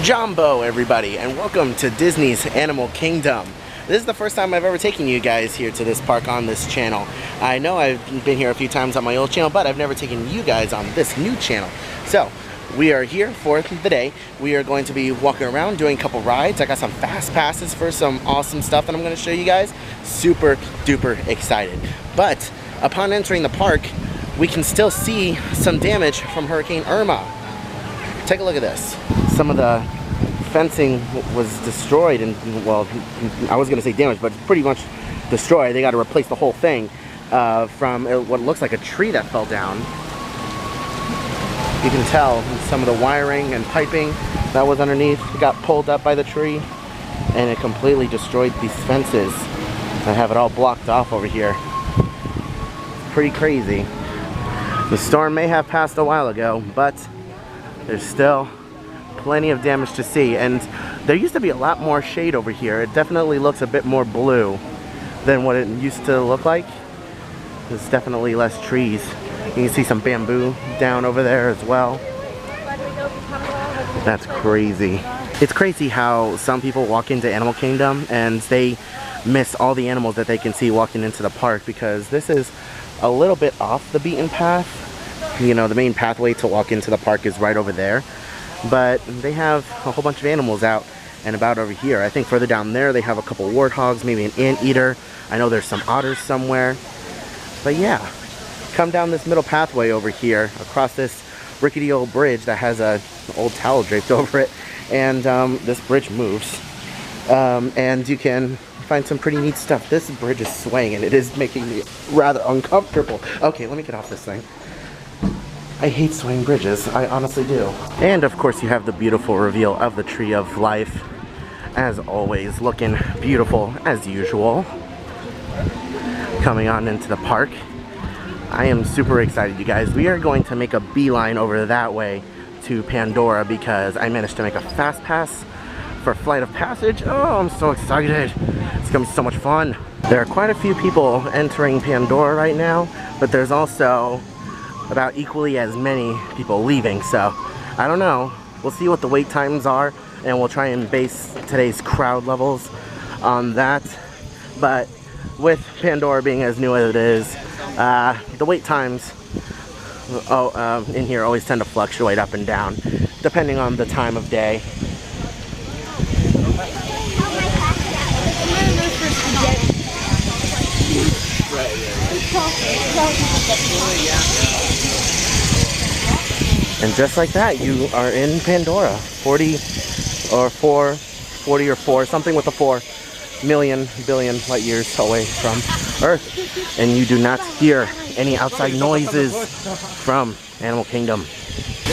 Jumbo, everybody, and welcome to Disney's Animal Kingdom. This is the first time I've ever taken you guys here to this park on this channel. I know I've been here a few times on my old channel, but I've never taken you guys on this new channel. So, we are here for the day. We are going to be walking around, doing a couple rides. I got some fast passes for some awesome stuff that I'm going to show you guys. Super duper excited. But, upon entering the park, we can still see some damage from Hurricane Irma. Take a look at this. Some of the fencing was destroyed, and well, I was going to say damaged, but pretty much destroyed. They got to replace the whole thing from what looks like a tree that fell down. You can tell some of the wiring and piping that was underneath got pulled up by the tree, and it completely destroyed these fences that have it all blocked off over here. Pretty crazy. The storm may have passed a while ago, but there's still plenty of damage to see, and there used to be a lot more shade over here. It definitely looks a bit more blue than what it used to look like. There's definitely less trees. You can see some bamboo down over there as well. That's crazy. It's crazy how some people walk into Animal Kingdom and they miss all the animals that they can see walking into the park, because this is a little bit off the beaten path. You know, the main pathway to walk into the park is right over there, but they have a whole bunch of animals out and about over here. I think further down there they have a couple warthogs, maybe an anteater. I know there's some otters somewhere. But yeah, come down this middle pathway over here across this rickety old bridge that has a old towel draped over it, and this bridge moves, and you can find some pretty neat stuff. This bridge is swaying and it is making me rather uncomfortable. Okay, let me get off this thing. I hate swaying bridges, I honestly do. And of course you have the beautiful reveal of the Tree of Life, as always, looking beautiful as usual. Coming on into the park. I am super excited, you guys. We are going to make a beeline over that way to Pandora, because I managed to make a fast pass for Flight of Passage. Oh, I'm so excited. It's gonna be so much fun. There are quite a few people entering Pandora right now, but there's also about equally as many people leaving, so I don't know. We'll see what the wait times are, and we'll try and base today's crowd levels on that. But with Pandora being as new as it is, the wait times in here always tend to fluctuate up and down depending on the time of day. And just like that, you are in Pandora. 40 or 4, something with a 4 million billion light years away from Earth. And you do not hear any outside noises from Animal Kingdom.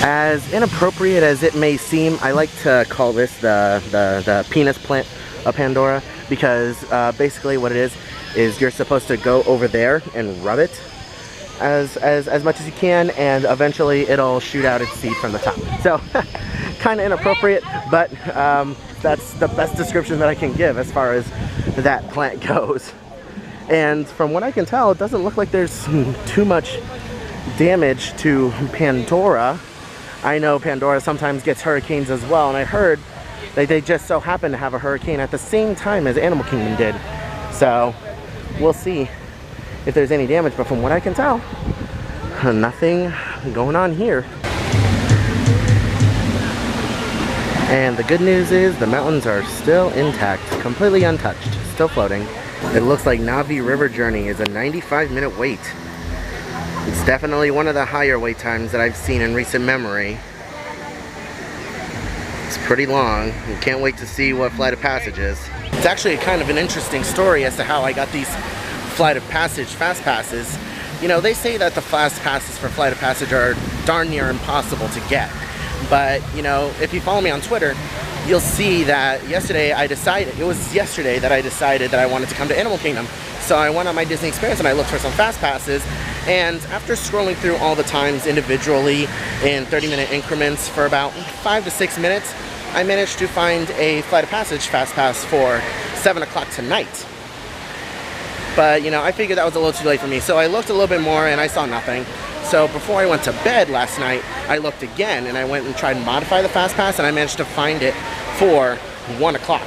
As inappropriate as it may seem, I like to call this the penis plant of Pandora, because basically what it is you're supposed to go over there and rub it as much as you can, and eventually it'll shoot out its seed from the top. So kind of inappropriate, but that's the best description that I can give as far as that plant goes. And from what I can tell, it doesn't look like there's too much damage to Pandora. I know Pandora sometimes gets hurricanes as well, and I heard that they just so happen to have a hurricane at the same time as Animal Kingdom did. So we'll see if there's any damage, but from what I can tell, nothing going on here. And the good news is the mountains are still intact, completely untouched, still floating. It looks like Navi River Journey is a 95-minute wait. It's definitely one of the higher wait times that I've seen in recent memory. It's pretty long. We can't wait to see what Flight of Passage is. It's actually kind of an interesting story as to how I got these Flight of Passage fast passes. You know, they say that the fast passes for Flight of Passage are darn near impossible to get. But, you know, if you follow me on Twitter, you'll see that yesterday I decided that I wanted to come to Animal Kingdom. So I went on my Disney Experience and I looked for some fast passes, and after scrolling through all the times individually in 30-minute increments for about 5 to 6 minutes, I managed to find a Flight of Passage fast pass for 7 o'clock tonight. But, you know, I figured that was a little too late for me, so I looked a little bit more and I saw nothing. So before I went to bed last night, I looked again and I went and tried to modify the fast pass, and I managed to find it for 1 o'clock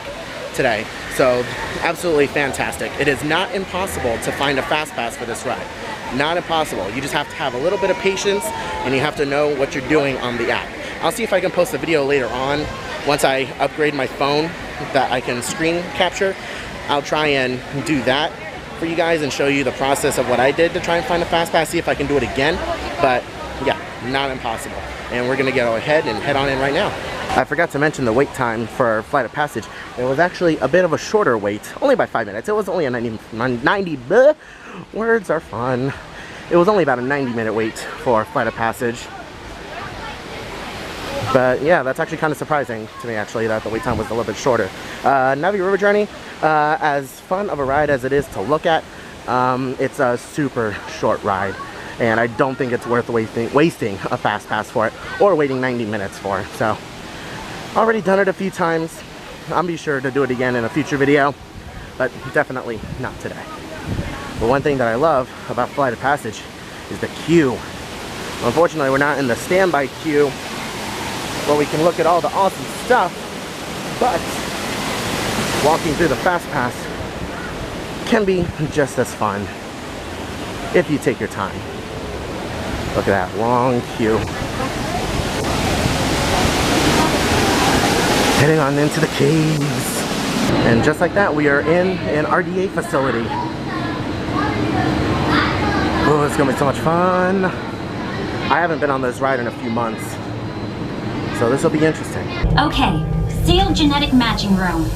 today. So absolutely fantastic. It is not impossible to find a fast pass for this ride. Not impossible. You just have to have a little bit of patience, and you have to know what you're doing on the app. I'll see if I can post a video later on once I upgrade my phone that I can screen capture. I'll try and do that for you guys and show you the process of what I did to try and find a fast pass, see if I can do it again. But yeah, not impossible. And we're gonna go ahead and head on in right now. I forgot to mention the wait time for Flight of Passage. It was actually a bit of a shorter wait, only by 5 minutes. It was only a 90 words are fun. It was only about a 90-minute wait for Flight of Passage. But yeah, that's actually kind of surprising to me, actually, that the wait time was a little bit shorter. Navi River Journey, as fun of a ride as it is to look at, it's a super short ride. And I don't think it's worth wasting a fast pass for it, or waiting 90 minutes for it. So, already done it a few times. I'll be sure to do it again in a future video, but definitely not today. But one thing that I love about Flight of Passage is the queue. Unfortunately, we're not in the standby queue where we can look at all the awesome stuff, but walking through the fast pass can be just as fun if you take your time. Look at that long queue. Heading on into the caves. And just like that, we are in an RDA facility. Oh, it's gonna be so much fun. I haven't been on this ride in a few months, so this will be interesting. Okay, sealed genetic matching room.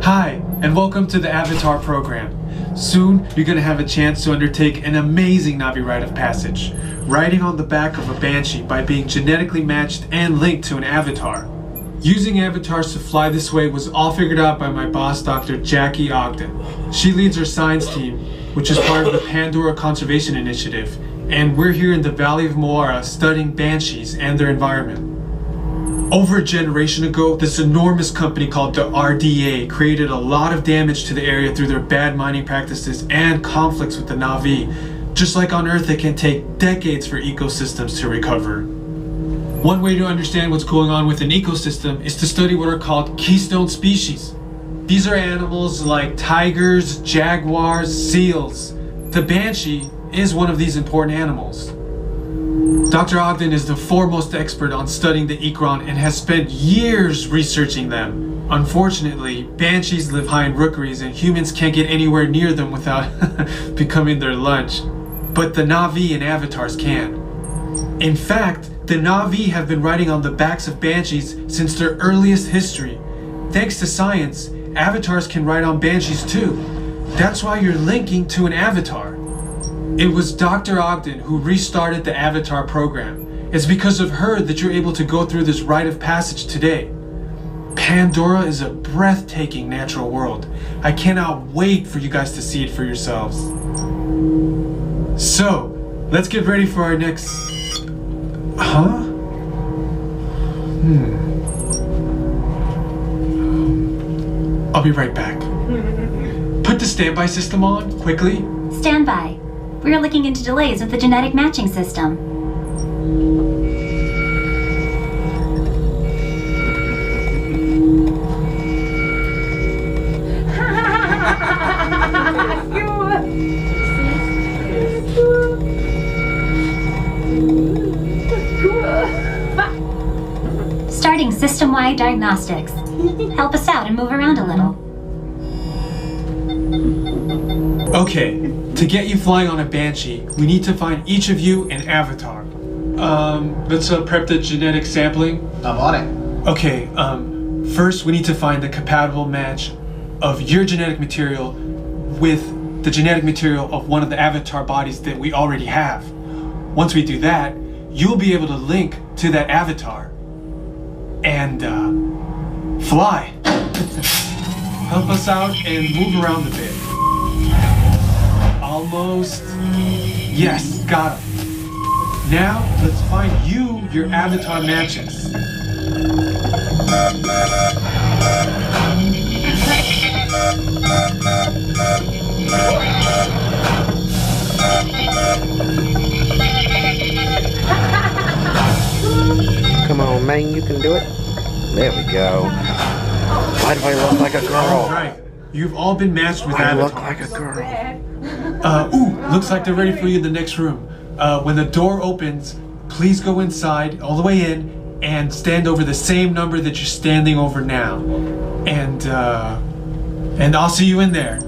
Hi, and welcome to the Avatar program. Soon, you're going to have a chance to undertake an amazing Navi rite of passage, riding on the back of a Banshee by being genetically matched and linked to an avatar. Using avatars to fly this way was all figured out by my boss, Dr. Jackie Ogden. She leads our science team, which is part of the Pandora Conservation Initiative, and we're here in the Valley of Moara studying banshees and their environment. Over a generation ago, this enormous company called the RDA created a lot of damage to the area through their bad mining practices and conflicts with the Navi. Just like on Earth, it can take decades for ecosystems to recover. One way to understand what's going on with an ecosystem is to study what are called Keystone Species. These are animals like tigers, jaguars, seals. The Banshee is one of these important animals. Dr. Ogden is the foremost expert on studying the Ikron and has spent years researching them. Unfortunately, banshees live high in rookeries and humans can't get anywhere near them without becoming their lunch. But the Navi and avatars can. In fact, the Navi have been riding on the backs of banshees since their earliest history. Thanks to science, avatars can ride on banshees too. That's why you're linking to an avatar. It was Dr. Ogden who restarted the Avatar program. It's because of her that you're able to go through this rite of passage today. Pandora is a breathtaking natural world. I cannot wait for you guys to see it for yourselves. So, let's get ready for our next... I'll be right back. Put the standby system on, quickly. Standby. We are looking into delays with the genetic matching system. Starting system-wide diagnostics. Help us out and move around a little. Okay, to get you flying on a Banshee, we need to find each of you an avatar. Let's prep the genetic sampling. I'm on it. Okay, first we need to find the compatible match of your genetic material with the genetic material of one of the avatar bodies that we already have. Once we do that, you'll be able to link to that avatar and fly. Help us out and move around a bit. Almost. Yes, got him. Now, let's find you your avatar matches. Man, you can do it. There we go. Why do I look like a girl? All right. You've all been matched with I avatars. look like a girl. Looks like they're ready for you in the next room. When the door opens, please go inside, all the way in, and stand over the same number that you're standing over now. And I'll see you in there.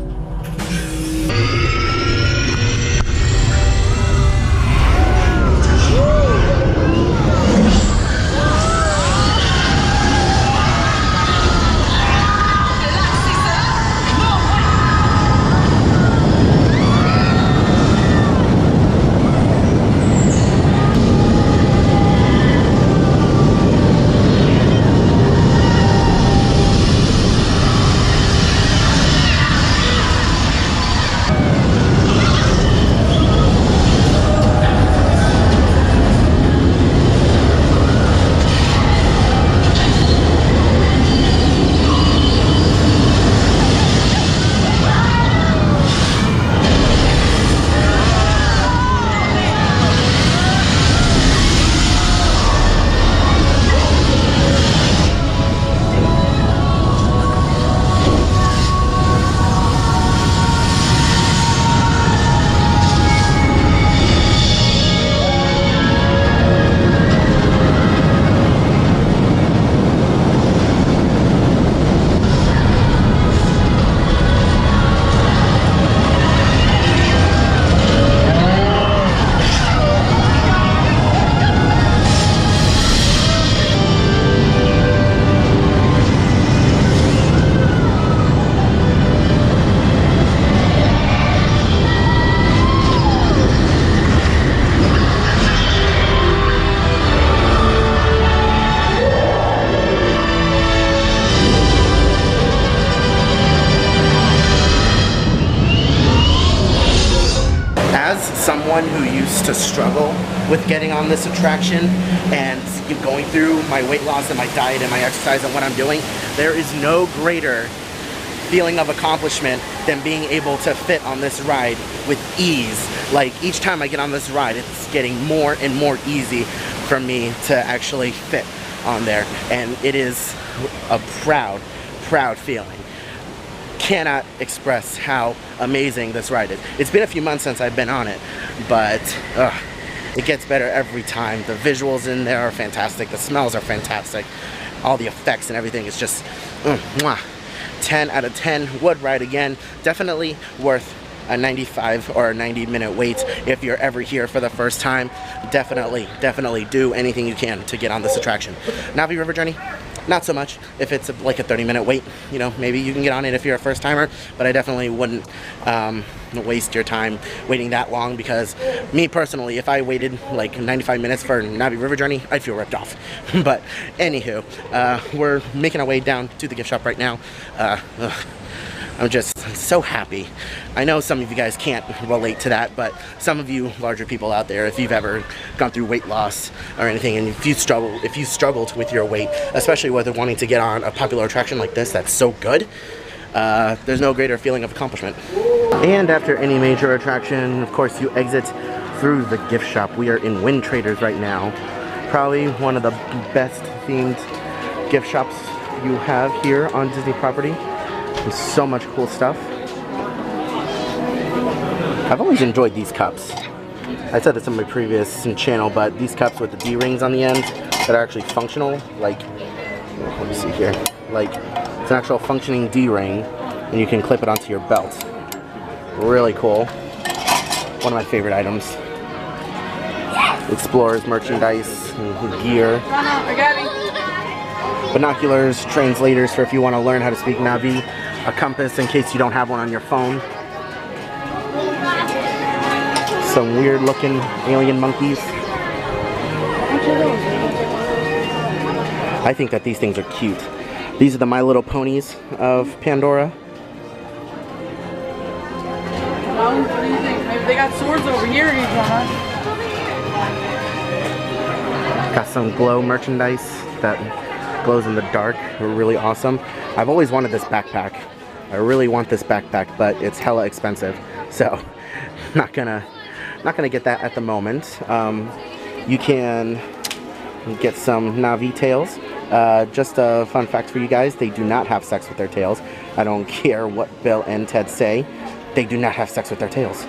Someone who used to struggle with getting on this attraction and going through my weight loss and my diet and my exercise and what I'm doing, there is no greater feeling of accomplishment than being able to fit on this ride with ease. Like, each time I get on this ride, it's getting more and more easy for me to actually fit on there, and it is a proud feeling. Cannot express how amazing this ride is. It's been a few months since I've been on it, but it gets better every time. The visuals in there are fantastic. The smells are fantastic. All the effects and everything is just 10 out of 10. Would ride again. Definitely worth a 95 or a 90-minute wait if you're ever here for the first time. Definitely do anything you can to get on this attraction. Navi River Journey, not so much. If it's like a 30-minute wait, you know, maybe you can get on it if you're a first timer, but I definitely wouldn't waste your time waiting that long, because me personally, if I waited like 95 minutes for Navi River Journey, I'd feel ripped off. But anywho, we're making our way down to the gift shop right now. I'm just so happy. I know some of you guys can't relate to that, but some of you larger people out there, if you've ever gone through weight loss or anything, and if you struggled with your weight, especially with wanting to get on a popular attraction like this that's so good, there's no greater feeling of accomplishment. And after any major attraction, of course, you exit through the gift shop. We are in Wind Traders right now. Probably one of the best themed gift shops you have here on Disney property. There's so much cool stuff. I've always enjoyed these cups. I said this in my previous channel, but these cups with the D-rings on the end that are actually functional, like, let me see here, like, it's an actual functioning D-ring, and you can clip it onto your belt. Really cool. One of my favorite items. Explorers merchandise and gear. Binoculars, translators for if you want to learn how to speak Navi, a compass in case you don't have one on your phone. Some weird looking alien monkeys. I think that these things are cute. These are the My Little Ponies of Pandora. What do you think? Maybe they got swords over here, Got some glow merchandise that glows in the dark. Are really awesome. I've always wanted this backpack. I really want this backpack, but it's hella expensive, so not gonna get that at the moment. You can, get some Navi tails. Just a fun fact for you guys, they do not have sex with their tails. I don't care what Bill and Ted say, they do not have sex with their tails.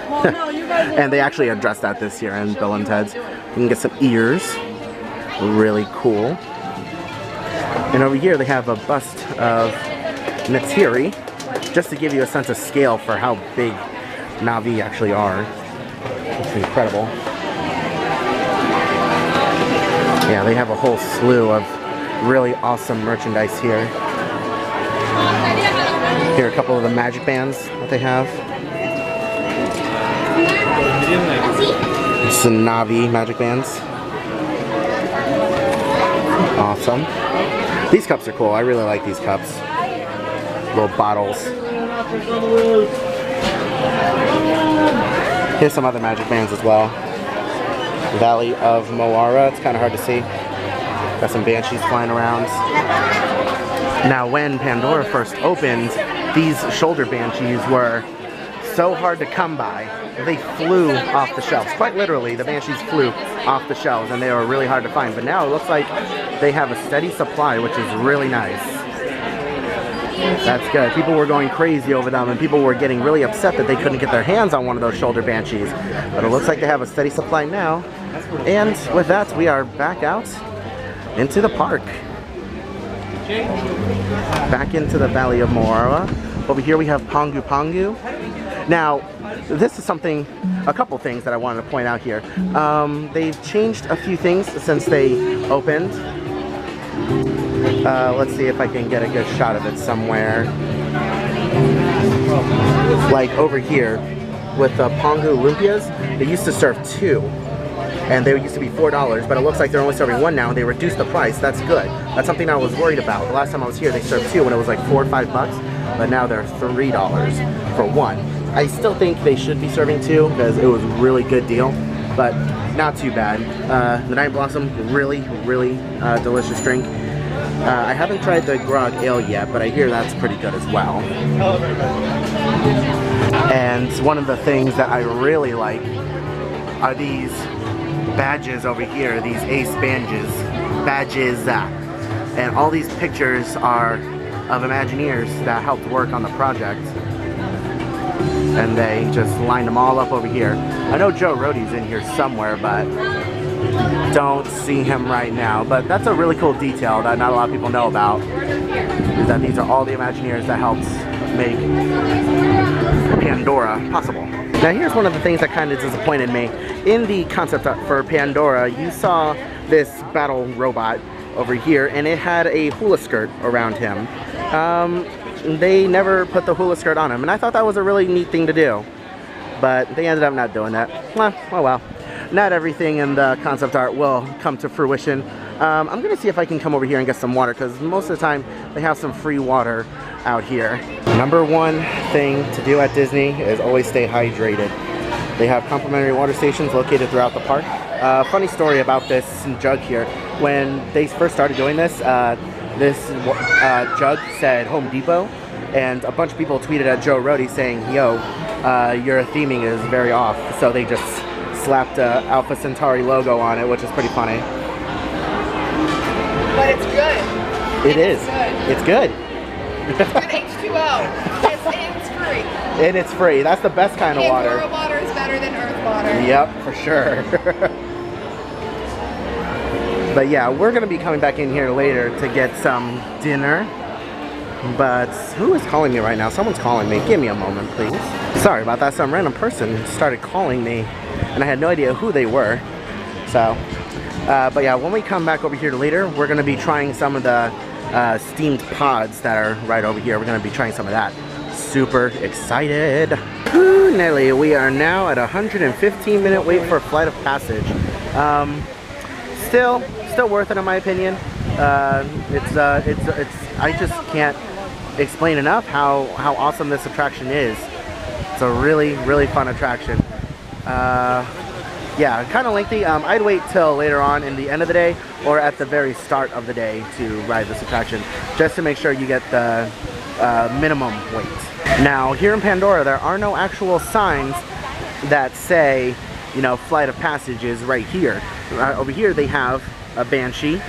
Well, no, you guys And they actually addressed that this year in Bill and Ted's. You can get some ears, really cool. And over here they have a bust of Natiri, just to give you a sense of scale for how big Navi actually are. It's incredible. Yeah, they have a whole slew of really awesome merchandise here. Here are a couple of the magic bands that they have. Some Navi magic bands. Awesome. These cups are cool. I really like these cups. Little bottles. Here's some other magic bands as well. Valley of Moara. It's kind of hard to see. Got some banshees flying around. Now, when Pandora first opened, these shoulder banshees were so hard to come by. They flew off the shelves. Quite literally, the banshees flew off the shelves, and they were really hard to find. But now it looks like they have a steady supply, which is really nice. That's good. People were going crazy over them, and people were getting really upset that they couldn't get their hands on one of those shoulder banshees. But it looks like they have a steady supply now. And with that, we are back out into the park. Back into the Valley of Moara. Over here we have Pongu Pongu. Now, this is something, a couple things that I wanted to point out here. They've changed a few things since they opened. Let's see if I can get a good shot of it somewhere. Like over here with the Pongu Lumpias, they used to serve 2. And they used to be $4, but it looks like they're only serving 1 now, and they reduced the price. That's good. That's something I was worried about. The last time I was here, they served 2 when it was like $4 or $5, but now they're $3 for 1. I still think they should be serving 2 because it was a really good deal, but not too bad. The Night Blossom, really, really delicious drink. I haven't tried the Grog Ale yet, but I hear that's pretty good as well. And one of the things that I really like are these badges over here, these ace badges, and all these pictures are of Imagineers that helped work on the project, and they just lined them all up over here. I know Joe Rohde's in here somewhere, but don't see him right now. But that's a really cool detail that not a lot of people know about, is that these are all the Imagineers that helped make Pandora possible. Now here's one of the things that kind of disappointed me. In the concept art for Pandora, you saw this battle robot over here, and it had a hula skirt around him. They never put the hula skirt on him, and I thought that was a really neat thing to do. But they ended up not doing that. Well, oh well. Not everything in the concept art will come to fruition. I'm gonna see if I can come over here and get some water, because most of the time they have some free water out here. Number one thing to do at Disney is always stay hydrated. They have complimentary water stations located throughout the park. Funny story about this jug here. When they first started doing this, this jug said Home Depot, and a bunch of people tweeted at Joe Rohde saying, yo, your theming is very off. So they just slapped a Alpha Centauri logo on it, which is pretty funny. But it's good. It is. It's good. It's good H2O. It's free. And it's free. That's the best kind of water. Pandora water is better than Earth water. Yep, for sure. But yeah, we're going to be coming back in here later to get some dinner. But who is calling me right now? Someone's calling me. Give me a moment, please. Sorry about that. Some random person started calling me, and I had no idea who they were. So, but yeah, when we come back over here later, we're going to be trying some of the steamed pods that are right over here. We're going to be trying some of that. Super excited. Ooh, Nelly, we are now at a 115-minute wait for Flight of Passage. Still worth it in my opinion. I just can't explain enough how awesome this attraction is. It's a really, really fun attraction. Yeah, kind of lengthy. I'd wait till later on in the end of the day or at the very start of the day to ride this attraction, just to make sure you get the minimum wait. Now, here in Pandora, there are no actual signs that say, you know, Flight of Passage is right here. Over here they have a banshee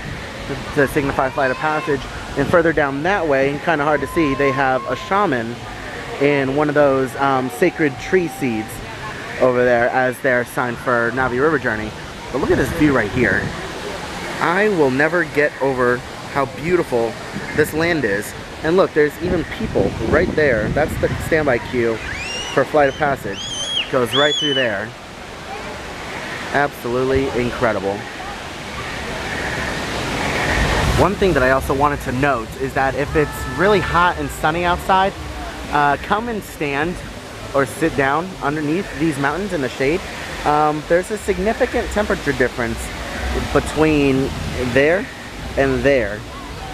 to signify flight of passage. And further down that way, kind of hard to see, they have a shaman in one of those sacred tree seeds over there as their sign for Navi River Journey. But look at this view right here. I will never get over how beautiful this land is. And look, there's even people right there. That's the standby queue for flight of passage. Goes right through there. Absolutely incredible. One thing that I also wanted to note is that if it's really hot and sunny outside, come and stand or sit down underneath these mountains in the shade. There's a significant temperature difference between there and there,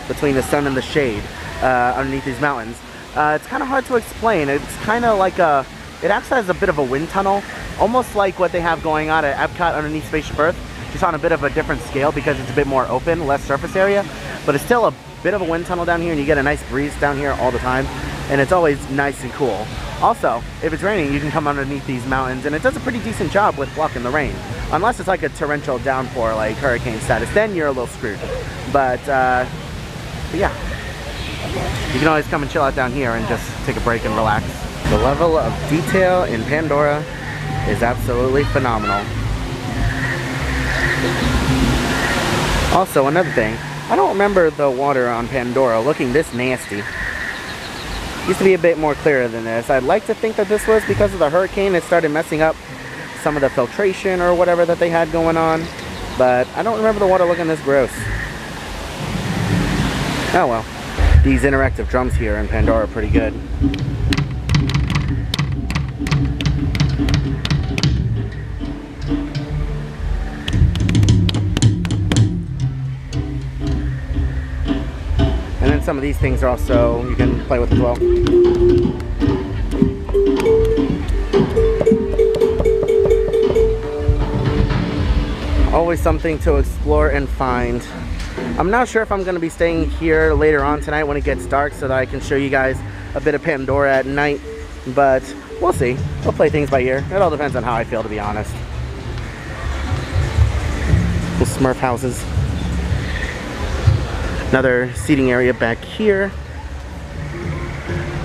between the sun and the shade underneath these mountains. It's kind of hard to explain. It's kind of like it acts as a bit of a wind tunnel, almost like what they have going on at Epcot underneath Spaceship Earth, just on a bit of a different scale because it's a bit more open, less surface area, but it's still a bit of a wind tunnel down here, and you get a nice breeze down here all the time, and it's always nice and cool. Also, if it's raining, you can come underneath these mountains, and it does a pretty decent job with blocking the rain. Unless it's like a torrential downpour, like hurricane status, then you're a little screwed. But yeah, you can always come and chill out down here and just take a break and relax. The level of detail in Pandora is absolutely phenomenal. Also, another thing, I don't remember the water on Pandora looking this nasty. Used to be a bit more clearer than this. I'd like to think that this was because of the hurricane. It started messing up some of the filtration or whatever that they had going on, but I don't remember the water looking this gross. Oh well. These interactive drums here in Pandora are pretty good. And then some of these things are also, you can play with as well. Always something to explore and find. I'm not sure if I'm going to be staying here later on tonight when it gets dark so that I can show you guys a bit of Pandora at night, but we'll see. We'll play things by ear. It all depends on how I feel, to be honest. Little Smurf houses. Another seating area back here.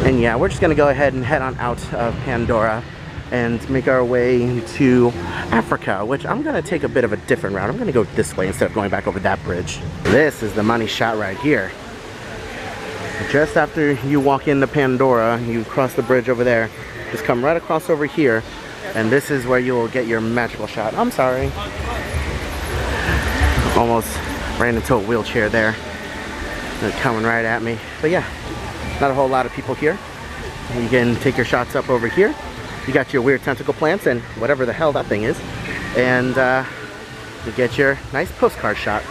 And yeah, we're just going to go ahead and head on out of Pandora and make our way to Africa, which I'm going to take a bit of a different route. I'm going to go this way instead of going back over that bridge. This is the money shot right here. Just after you walk into Pandora, you cross the bridge over there. Just come right across over here, and this is where you will get your magical shot. I'm sorry. Almost ran into a wheelchair there. They're coming right at me. But yeah, not a whole lot of people here. You can take your shots up over here. You got your weird tentacle plants and whatever the hell that thing is. And you get your nice postcard shot.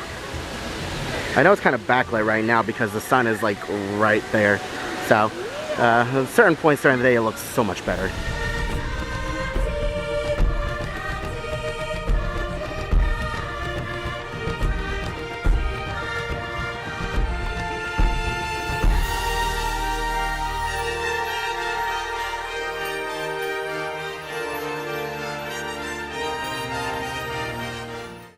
I know it's kind of backlit right now because the sun is like right there. So at certain points during the day it looks so much better.